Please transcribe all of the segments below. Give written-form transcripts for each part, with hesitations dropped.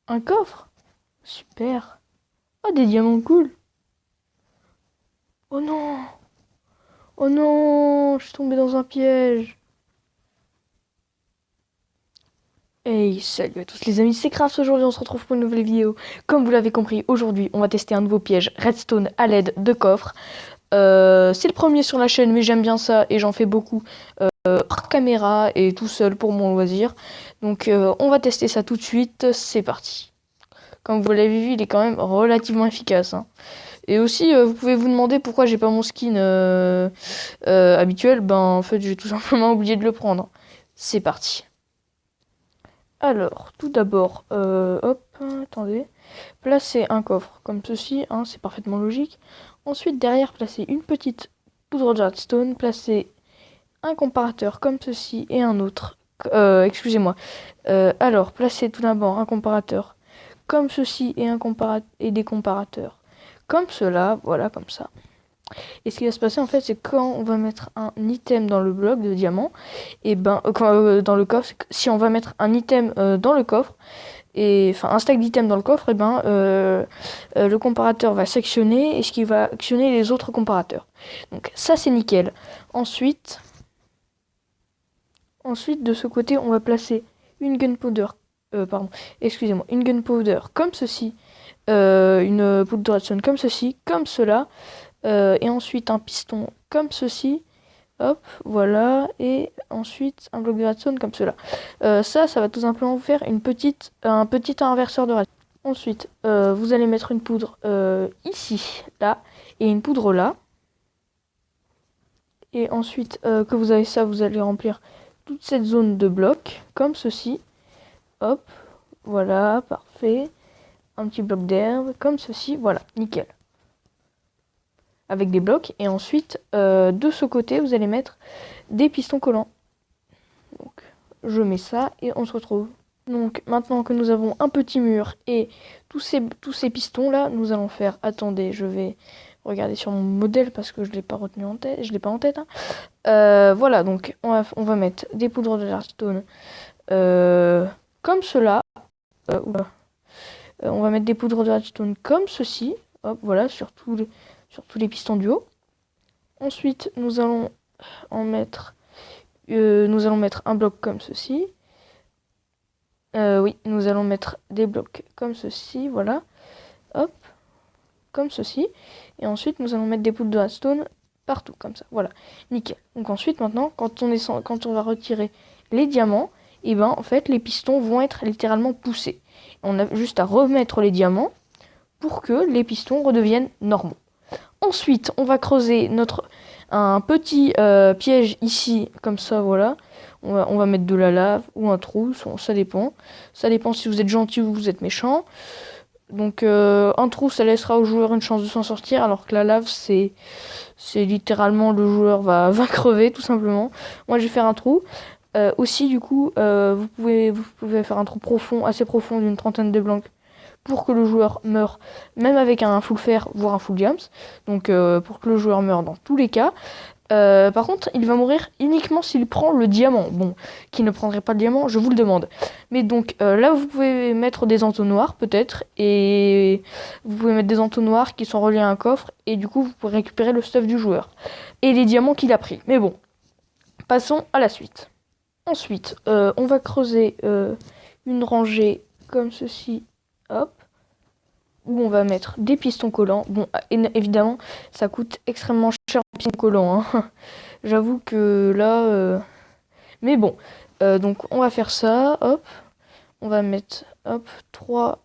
Un coffre? Super. Oh, des diamants cool. Oh non. Oh non, je suis tombé dans un piège. Hey, salut à tous les amis, c'est Craft. Aujourd'hui on se retrouve pour une nouvelle vidéo. Comme vous l'avez compris, aujourd'hui on va tester un nouveau piège Redstone à l'aide de coffres. C'est le premier sur la chaîne, mais j'aime bien ça et j'en fais beaucoup hors caméra et tout seul pour mon loisir. Donc on va tester ça tout de suite, c'est parti. Comme vous l'avez vu, il est quand même relativement efficace, hein. Et aussi, vous pouvez vous demander pourquoi j'ai pas mon skin habituel. Ben en fait j'ai tout simplement oublié de le prendre. C'est parti. Alors, tout d'abord, hop, attendez, placez un coffre comme ceci, hein, c'est parfaitement logique. Ensuite, derrière, placez une petite poudre de redstone, placez un comparateur comme ceci et un autre. Excusez-moi. Alors, placez tout d'abord un comparateur comme ceci et et des comparateurs comme cela, voilà, comme ça. Et ce qui va se passer en fait, c'est quand on va mettre un item dans le bloc de diamant, et ben dans le coffre, si on va mettre un item dans le coffre, et enfin un stack d'items dans le coffre, et ben le comparateur va sectionner et ce qui va actionner les autres comparateurs. Donc ça c'est nickel. Ensuite de ce côté, on va placer une gunpowder, pardon, excusez-moi, une gunpowder comme ceci, une poudre de redstone comme ceci, comme cela. Et ensuite un piston comme ceci, hop, voilà, et ensuite un bloc de redstone comme cela. Ça va tout simplement vous faire un petit inverseur de redstone. Ensuite, vous allez mettre une poudre ici, là, et une poudre là. Et ensuite que vous avez ça, vous allez remplir toute cette zone de blocs, comme ceci, hop, voilà, parfait. Un petit bloc d'herbe, comme ceci, voilà, nickel. Avec des blocs, et ensuite de ce côté vous allez mettre des pistons collants. Donc je mets ça et on se retrouve. Donc maintenant que nous avons un petit mur et tous ces pistons là, nous allons faire, attendez, je vais regarder sur mon modèle parce que je l'ai pas retenu en tête, je l'ai pas en tête, hein. Voilà, donc on va mettre des poudres de redstone comme cela. On va mettre des poudres de redstone comme ceci, hop, voilà, sur tous les pistons du haut. Ensuite, nous allons mettre un bloc comme ceci. Oui, nous allons mettre des blocs comme ceci, voilà. Hop, comme ceci. Et ensuite, nous allons mettre des poudres de redstone partout, comme ça. Voilà, nickel. Donc ensuite, maintenant, quand on va retirer les diamants, et ben en fait, les pistons vont être littéralement poussés. On a juste à remettre les diamants pour que les pistons redeviennent normaux. Ensuite, on va creuser un petit piège ici, comme ça, voilà. On va mettre de la lave ou un trou, ça dépend. Ça dépend si vous êtes gentil ou vous êtes méchant. Donc un trou, ça laissera au joueur une chance de s'en sortir, alors que la lave, c'est littéralement le joueur va crever, tout simplement. Moi, je vais faire un trou. Aussi, du coup, vous pouvez faire un trou profond, assez profond, d'une trentaine de blocs, pour que le joueur meure, même avec un full fer, voire un full diams. Donc pour que le joueur meure dans tous les cas. Par contre, il va mourir uniquement s'il prend le diamant. Bon, qui ne prendrait pas le diamant, je vous le demande. Mais donc là, vous pouvez mettre des entonnoirs peut-être, et vous pouvez mettre des entonnoirs qui sont reliés à un coffre, et du coup, vous pouvez récupérer le stuff du joueur et les diamants qu'il a pris. Mais bon, passons à la suite. Ensuite, on va creuser une rangée comme ceci, hop, où on va mettre des pistons collants. Bon, évidemment, ça coûte extrêmement cher un piston collant, hein. J'avoue que là... Mais bon, donc on va faire ça, hop. On va mettre, hop, 3...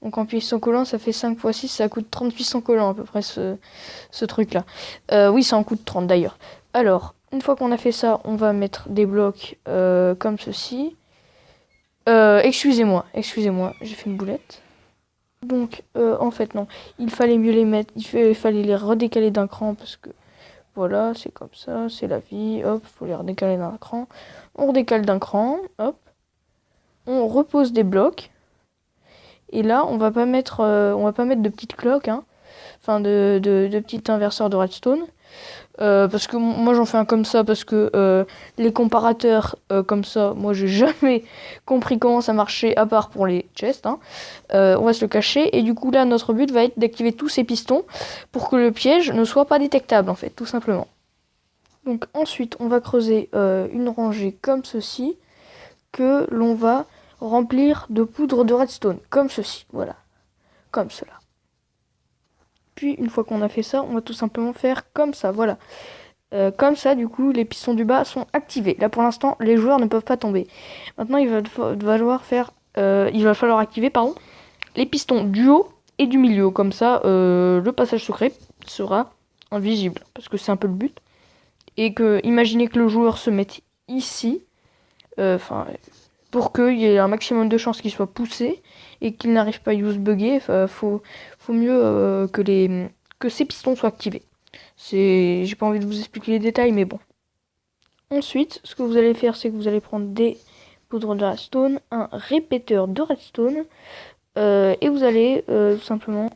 donc en piston collant, ça fait 5 x 6, ça coûte 30 pistons collants à peu près ce truc-là. Oui, ça en coûte 30 d'ailleurs. Alors, une fois qu'on a fait ça, on va mettre des blocs comme ceci. Excusez-moi, j'ai fait une boulette. Donc, en fait, non. Il fallait mieux les mettre. Il fallait les redécaler d'un cran parce que, voilà, c'est comme ça, c'est la vie. Hop, faut les redécaler d'un cran. On redécale d'un cran, hop. On repose des blocs. Et là, on va pas mettre de petites cloques, hein. Enfin, de petits inverseurs de redstone. Parce que moi j'en fais un comme ça parce que les comparateurs comme ça, moi j'ai jamais compris comment ça marchait à part pour les chests. Hein. On va se le cacher et du coup là notre but va être d'activer tous ces pistons pour que le piège ne soit pas détectable en fait, tout simplement. Donc ensuite on va creuser une rangée comme ceci que l'on va remplir de poudre de redstone comme ceci, voilà, comme cela. Puis une fois qu'on a fait ça, on va tout simplement faire comme ça, voilà. Comme ça, du coup, les pistons du bas sont activés. Là, pour l'instant, les joueurs ne peuvent pas tomber. Maintenant, il va falloir activer, pardon, les pistons du haut et du milieu. Comme ça, le passage secret sera invisible, parce que c'est un peu le but. Et que, imaginez que le joueur se mette ici, pour qu'il y ait un maximum de chances qu'il soit poussé et qu'il n'arrive pas à use bugger, faut mieux que ces pistons soient activés. J'ai pas envie de vous expliquer les détails, mais bon. Ensuite, ce que vous allez faire, c'est que vous allez prendre des poudres de redstone, un répéteur de redstone, et vous allez tout simplement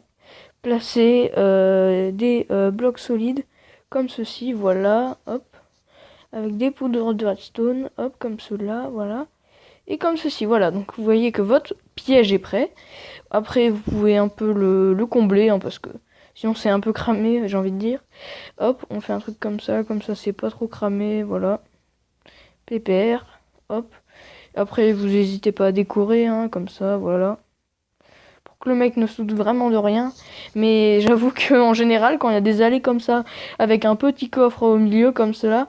placer des blocs solides comme ceci, voilà, hop, avec des poudres de redstone, hop, comme cela, voilà, et comme ceci, voilà. Donc vous voyez que votre piège est prêt. Après, vous pouvez un peu le combler, hein, parce que sinon c'est un peu cramé, j'ai envie de dire. Hop, on fait un truc comme ça c'est pas trop cramé, voilà. Pépère, hop. Après, vous n'hésitez pas à décorer, hein, comme ça, voilà. Pour que le mec ne se doute vraiment de rien. Mais j'avoue qu'en général, quand il y a des allées comme ça, avec un petit coffre au milieu comme cela,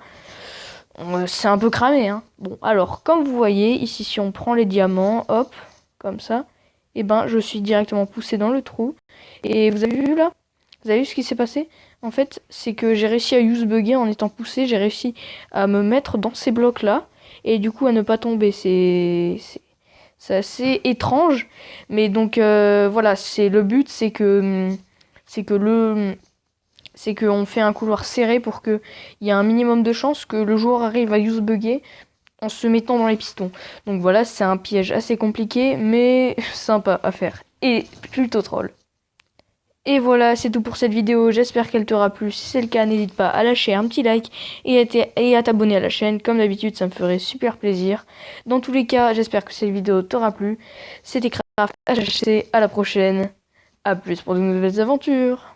c'est un peu cramé, hein. Bon, alors, comme vous voyez, ici, si on prend les diamants, hop, comme ça, et ben, je suis directement poussé dans le trou. Et vous avez vu là? Vous avez vu ce qui s'est passé? En fait, c'est que j'ai réussi à use bugger en étant poussé, j'ai réussi à me mettre dans ces blocs-là, et du coup à ne pas tomber. C'est assez étrange, mais donc voilà, c'est le but, c'est qu'on fait un couloir serré pour qu'il y ait un minimum de chance que le joueur arrive à use bugger en se mettant dans les pistons. Donc voilà, c'est un piège assez compliqué, mais sympa à faire, et plutôt troll. Et voilà, c'est tout pour cette vidéo, j'espère qu'elle t'aura plu. Si c'est le cas, n'hésite pas à lâcher un petit like et à t'abonner à la chaîne. Comme d'habitude, ça me ferait super plaisir. Dans tous les cas, j'espère que cette vidéo t'aura plu. C'était Craft HHC, à la prochaine. A plus pour de nouvelles aventures.